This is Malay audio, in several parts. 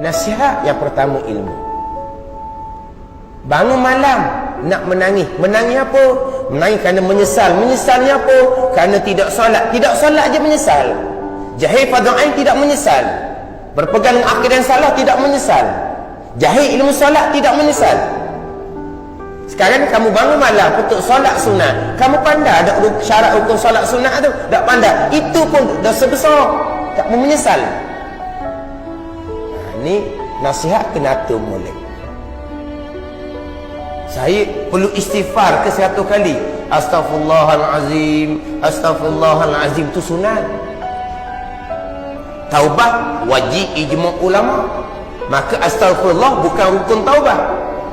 Nasihat yang pertama ilmu. Bangun malam nak menangis. Menangis apa? Menangis kerana menyesal. Menyesalnya apa? Kerana tidak solat. Tidak solat aja menyesal. Jahil fardhu ain tidak menyesal. Berpegang dengan akidah yang salah tidak menyesal. Jahil ilmu solat tidak menyesal. Sekarang kamu bangun malam untuk solat sunat, kamu pandai ada syarat rukun solat sunat tu? Tak pandai. Itu pun dosa besar. Tak mau menyesal. Ni nasihat kena atur molek. Saya perlu istighfar ke 100 kali. Astaghfirullahalazim, astaghfirullahalazim tu sunat. Taubat wajib ijma' ulama. Maka astaghfirullah bukan rukun taubat.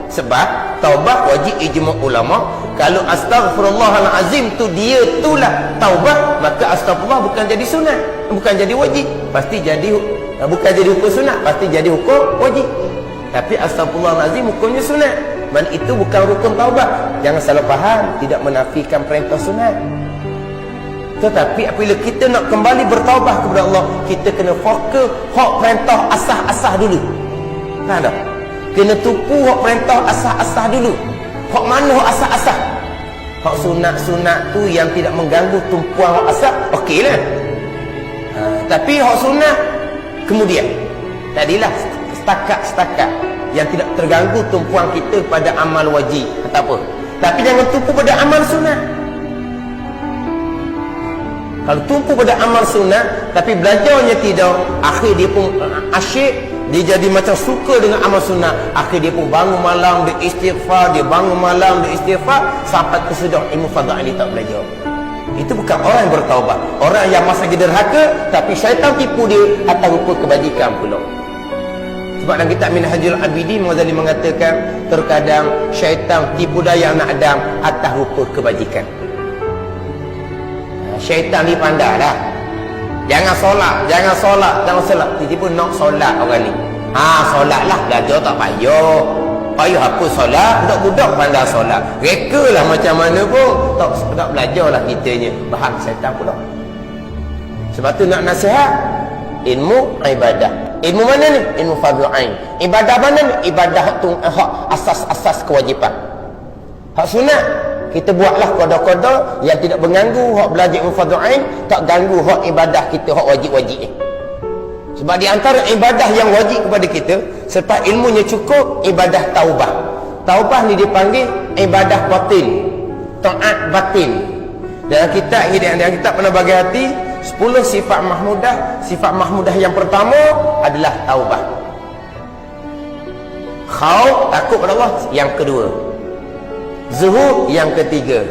Sebab taubat wajib ijma' ulama. Kalau astaghfirullahalazim tu dia itulah taubat, maka astaghfirullah bukan jadi sunat, bukan jadi wajib, pasti jadi bukan jadi hukum sunat, pasti jadi hukum wajib. Tapi astaghfirullahalazim hukumnya sunat. Dan itu bukan rukun taubat. Jangan salah faham, tidak menafikan perintah sunat. Tetapi apabila kita nak kembali bertaubat kepada Allah, kita kena fokus hak perintah asah-asah dulu. Faham tak? Kena tupu hak perintah asah-asah dulu. Hak mana hak asah-asah? Hak sunat-sunat tu yang tidak mengganggu tumpuan hak asah, okeylah. Tapi hak sunat kemudian. Tadilah setakat-setakat yang tidak terganggu tumpuan kita pada amal wajib tak apa. Tapi jangan tumpu pada amal sunat. Kalau tumpu pada amal sunat tapi belajarnya tidak, akhir dia pun asyik, dia jadi macam suka dengan amal sunat. Akhir dia pun bangun malam dia istighfar, dia bangun malam dia istighfar sampai kesedar ilmu fardhu ain tak belajar. Itu bukan orang yang bertaubat. Orang yang masa dia derhaka tapi syaitan tipu dia atas rupa kebajikan pula. Sebab dalam kitab Minhajul Abidin, Ghazali mengatakan terkadang syaitan tipu daya anak Adam atas rupa kebajikan. Syaitan ni pandai dah. Jangan solat, jangan solat, jangan solat. Tiba-tiba nak solat orang ni. Solatlah, belajar tak payah. Payah apa solat? Budak-budak pandai solat. Reka lah macam mana pun. Tak belajarlah kitanya. Bahang syaitan pula. Sebab tu nak nasihat, ilmu ibadah. Ilmu mana ni? Ilmu fardhu ain. Ibadah mana ni? Ibadah hak asas-asas kewajipan. Hak sunat kita buatlah qada-qada yang tidak mengganggu hak belajar ilmu fardhu ain, tak ganggu hak ibadah kita, hak wajib-wajib ni. Sebab di antara ibadah yang wajib kepada kita serta ilmunya cukup, ibadah taubah. Taubah ni dipanggil ibadah batin, taat batin. Dalam kitab pernah bagi hati 10 sifat mahmudah. Sifat mahmudah yang pertama adalah taubah. Khauf, takut pada Allah, yang kedua. Zuhud yang ketiga.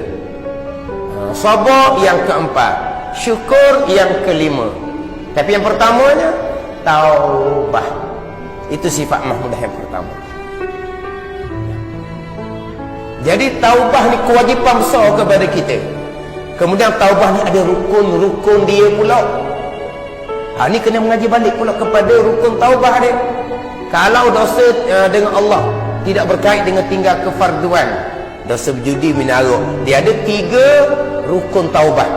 Sabar yang keempat. Syukur yang kelima. Tapi yang pertamanya taubah. Itu sifat mahmudah yang pertama. Jadi taubah ni kewajipan besar kepada kita. Kemudian taubah ni ada rukun-rukun dia pula. Ni kena mengaji balik pula kepada rukun taubah dia. Kalau dosa dengan Allah tidak berkait dengan tinggal kefarduan, dosa berjudi, minarok, dia ada 3 rukun taubah.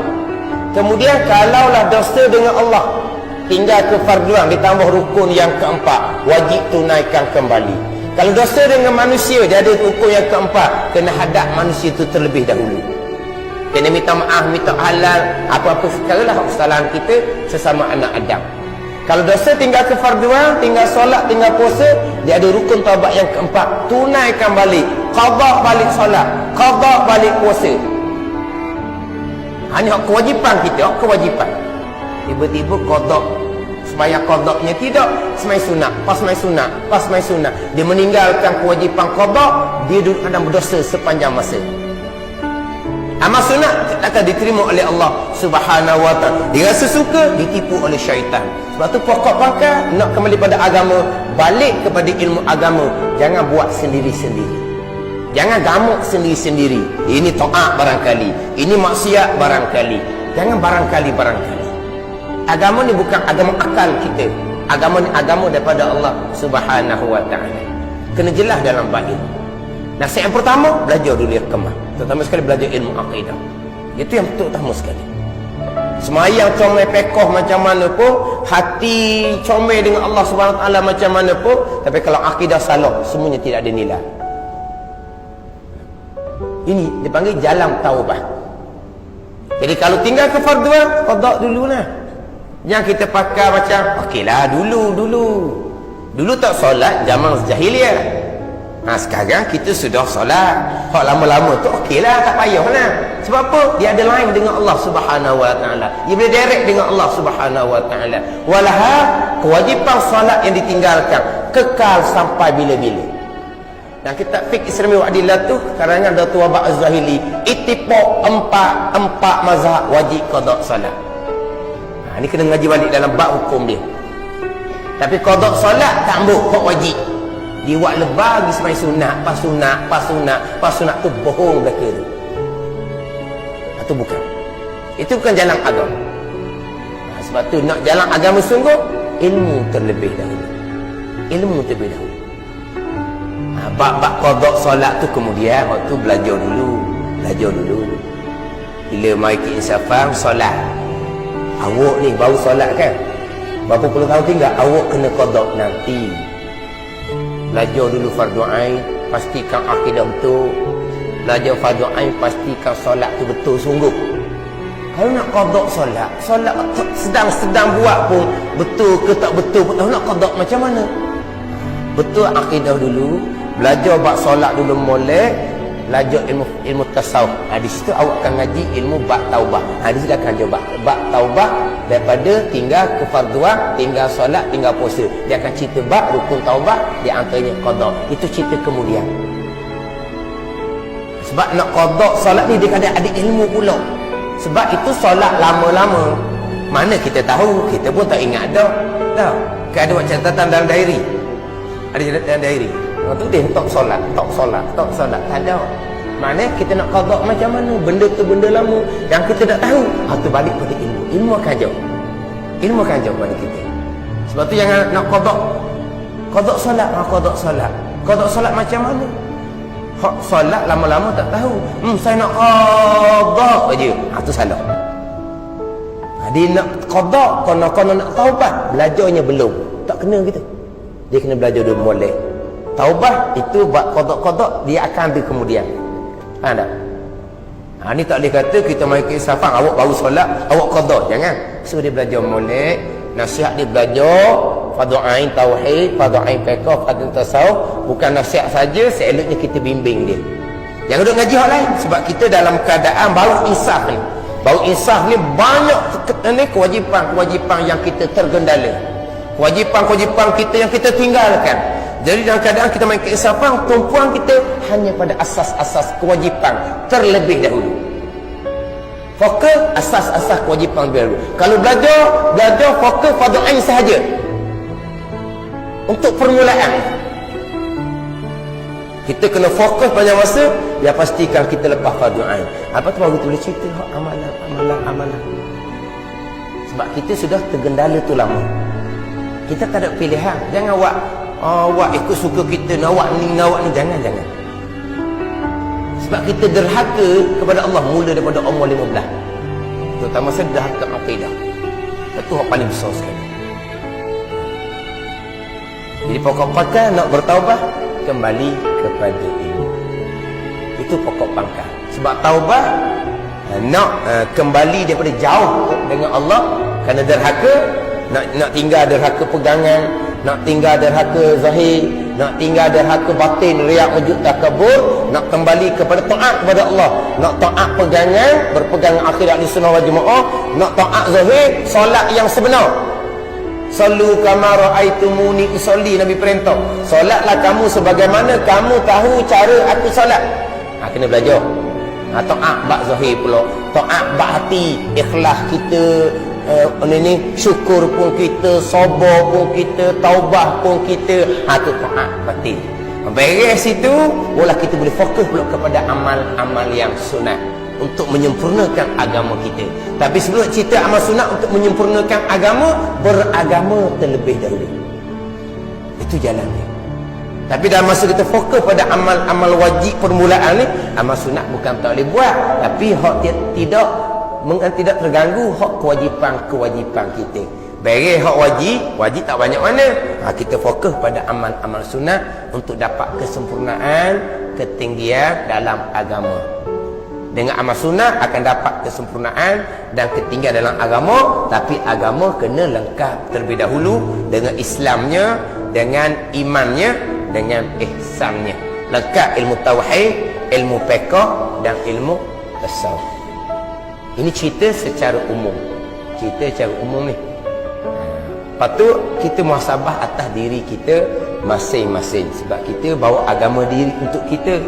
Kemudian kalaulah dosa dengan Allah tinggal kefarduan ditambah rukun yang keempat, wajib tunaikan kembali. Kalau dosa dengan manusia dia ada rukun yang keempat, kena hadap manusia itu terlebih dahulu. Kena minta maaf, minta halal, apa-apa sekaralah kesalahan kita sesama anak Adam. Kalau dosa tinggal kefarduan, tinggal solat, tinggal puasa, dia ada rukun taubat yang keempat, tunaikan balik, qada balik solat, qada balik puasa. Ini hak kewajipan kita, hak kewajipan. Tiba-tiba qada, sembahyang qadanya tidak, sembahyang sunat, pas sembahyang sunat, pas sembahyang sunat. Dia meninggalkan kewajipan qada, dia duduk dalam berdosa sepanjang masa. Amal sunat akan diterima oleh Allah Subhanahu wa ta'ala. Dia rasa suka, ditipu oleh syaitan. Sebab tu pokok pangkal nak kembali pada agama, balik kepada ilmu agama. Jangan buat sendiri-sendiri. Jangan gamuk sendiri-sendiri. Ini taat barangkali, ini maksiat barangkali. Jangan barangkali. Agama ni bukan agama akal kita. Agama ni agama daripada Allah Subhanahu wa ta'ala. Kena jelas dalam bab ilmu. Nasihat yang pertama, belajar dulu kemah. Terutama sekali belajar ilmu akidah. Itu yang terutama sekali. Semayang comel pekoh macam mana pun, hati comel dengan Allah Subhanahu Wa Taala macam mana pun, tapi kalau akidah salah, semuanya tidak ada nilai. Ini dipanggil jalan taubah. Jadi kalau tinggal kefarduan, qada dulu lah. Yang kita pakai macam, okeylah dulu tak solat zaman jahiliah. Sekarang kita sudah solat. Hak lama-lama tu okeylah, tak payahlah. Sebab apa? Dia ada lain dengan Allah Subhanahu Wa Taala. Dia boleh direct dengan Allah Subhanahu Wa Taala. Walaha kewajipan solat yang ditinggalkan kekal sampai bila-bila. Dan kitab Fiqh Islami wa Adillah tu karangan Datuk Wahab Az-Zahili, ittifaq empat mazhab wajib qada solat. Ni kena ngaji balik dalam bab hukum dia. Tapi qada solat tak ambuk hak wajib. Dia buat lebah lagi semai sunat, pas sunat tu bohong belaka tu. Itu bukan. Itu bukan jalan agama. Sebab tu nak jalan agama sungguh, ilmu terlebih dahulu. Bab qada solat tu kemudian waktu belajar dulu. Bila mai ke insafan solat. Awak ni baru solat kan? Berapa puluh tahun tinggal, awak kena qada nanti. Belajar dulu fardu ain, pastikan akidah betul. Belajar fardu ain, pastikan solat tu betul sungguh. Kalau nak qada solat sedang buat pun betul ke tak betul pun tahu nak qada macam mana. Betul akidah dulu, belajar bab solat dulu molek, belajar ilmu tasawuf. Di situ awak akan ngaji ilmu bab taubah. Di situ akan jawab bab taubah daripada tinggal kefarduan, tinggal solat, tinggal puasa. Dia akan cerita bab rukun taubah, di antaranya qada. Itu cerita kemudian. Sebab nak qada solat ni dia kena ada ilmu pula. Sebab itu solat lama-lama. Mana kita tahu, kita pun tak ingat dah. Kan ada buat catatan dalam diary. Ada catatan diary. Tu dia tak solat, tak ada. Mana kita nak qada macam mana? Benda tu benda lama yang kita tak tahu. Tu balik pada ilmu. Ilmu akan jawab pada kita. Sebab tu jangan nak qada solat. Qada solat macam mana? Hak solat lama-lama tak tahu. Saya nak qada aja. Tu salah. Dia nak qada, kono nak taubat, belajarnya belum. Tak kena kita. Dia kena belajar dulu molek. Taubah itu buat qada dia akan ada kemudian. Faham tak? Ni tak boleh kata kita mai ke insafan awak baru solat, awak qada. Jangan. So dia belajar molek, nasihat dia belajar fardu ain tauhid, fardu ain fiqh, fardu tasawuf, bukan nasihat saja, seeloknya kita bimbing dia. Jangan duk ngaji hak lain sebab kita dalam keadaan baru insaf ni. Baru insaf ni banyak kewajipan yang kita tergendala. Kewajipan kita yang kita tinggalkan. Jadi dalam keadaan kita main keinsafan, tumpuan kita hanya pada asas-asas kewajipan terlebih dahulu. Fokus asas-asas kewajipan dahulu. Kalau belajar fokus fardu ain sahaja. Untuk permulaan. Kita kena fokus pada masa, dia pastikan kita lepas fardu ain. Apa tu baru tulis cerita amalan. Sebab kita sudah tergendala tu lama. Kita tak ada pilihan. Jangan awak ikut suka kita, nawak ni jangan. Sebab kita derhaka kepada Allah mula daripada umur 15. Terutama saya derhaka akidah. Itu yang paling besar sekali. Jadi pokok-pokok nak bertaubat, kembali kepada ilmu. Itu pokok pangkal. Sebab taubat nak kembali daripada jauh dengan Allah, kerana derhaka, nak tinggal derhaka pegangan, nak tinggal derhaka zahir, nak tinggal derhaka batin, riak, wujud, takabur, nak kembali kepada taat kepada Allah, nak taat pegangan, berpegang akhirat di sunnah wal jamaah, nak taat zahir, solat yang sebenar. Sallu kama ra'aitumuni usolli, Nabi perintah. Solatlah kamu sebagaimana kamu tahu cara aku solat. Kena belajar. Taat bak zahir pula, taat bak hati, ikhlas kita, syukur pun kita, sabar pun kita, taubah pun kita. Tu taat batin. Beres itu, bola kita boleh fokus pula kepada amal-amal yang sunat untuk menyempurnakan agama kita. Tapi sebelum cerita amal sunat untuk menyempurnakan agama, beragama terlebih dahulu. Itu jalannya. Tapi dalam masa kita fokus pada amal-amal wajib permulaan ni, amal sunat bukan tak boleh buat, tapi hak tidak tidak terganggu hak kewajipan kita. Beri hak wajib tak banyak mana. Kita fokus pada amal-amal sunat untuk dapat kesempurnaan, ketinggian dalam agama. Dengan amal sunat akan dapat kesempurnaan dan ketinggian dalam agama, tapi agama kena lengkap terlebih dahulu dengan Islamnya, dengan imannya, dengan ihsannya. Lengkap ilmu tauhid, ilmu fiqh dan ilmu tasawuf. Ini cerita secara umum. Cerita secara umum ni. Lepas tu kita muhasabah atas diri kita masing-masing, sebab kita bawa agama diri untuk kita.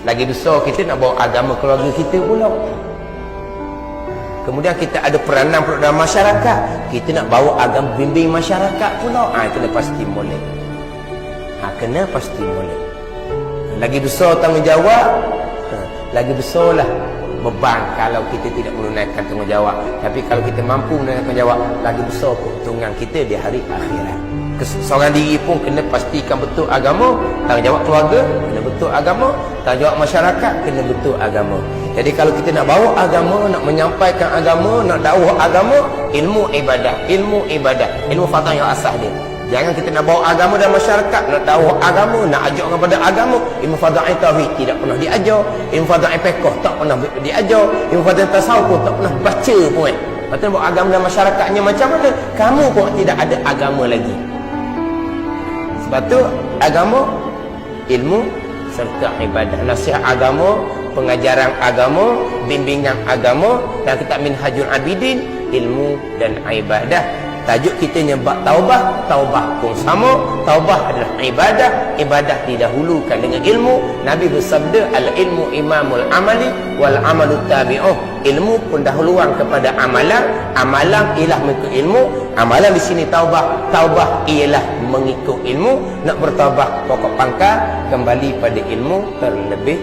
Lagi besar kita nak bawa agama keluarga kita pula. Kemudian kita ada peranan dalam masyarakat, kita nak bawa agama bimbing masyarakat pula. Kena pasti molek. Kena pasti molek. Lagi besar tanggungjawab, lagi besarlah beban kalau kita tidak menunaikan tanggungjawab. Tapi kalau kita mampu menunaikan tanggungjawab, lagi besar keuntungan kita di hari akhirat. Seorang diri pun kena pastikan betul agama, tanggungjawab keluarga kena betul agama, tanggungjawab masyarakat kena betul agama. Jadi kalau kita nak bawa agama, nak menyampaikan agama, nak dakwah agama, ilmu ibadah, ilmu fardhu yang asas dia. Jangan kita nak bawa agama dan masyarakat, nak dakwah agama, nak ajak kepada agama, ilmu fardhu tauhid tidak pernah diajar, ilmu fardhu fiqh tak pernah diajar, ilmu fardhu tasawuf pun tak pernah baca pun. Lepas tu bawa agama dan masyarakatnya macam mana? Kamu pun tidak ada agama lagi. Sebab tu agama, ilmu serta ibadah. Nasihat agama, pengajaran agama, bimbingan agama, dan kitab Minhajul Abidin, ilmu dan ibadah. Tajuk kita nyebab taubah, taubah pun sama. Taubah adalah ibadah, ibadah didahulukan dengan ilmu. Nabi bersabda, al-ilmu imamul amali wal amalu tabi'uh. Ilmu pendahuluan kepada amalan, amalan ialah mengikut ilmu. Amalan di sini taubah, taubah ialah mengikut ilmu. Nak bertaubah pokok pangkal kembali pada ilmu terlebih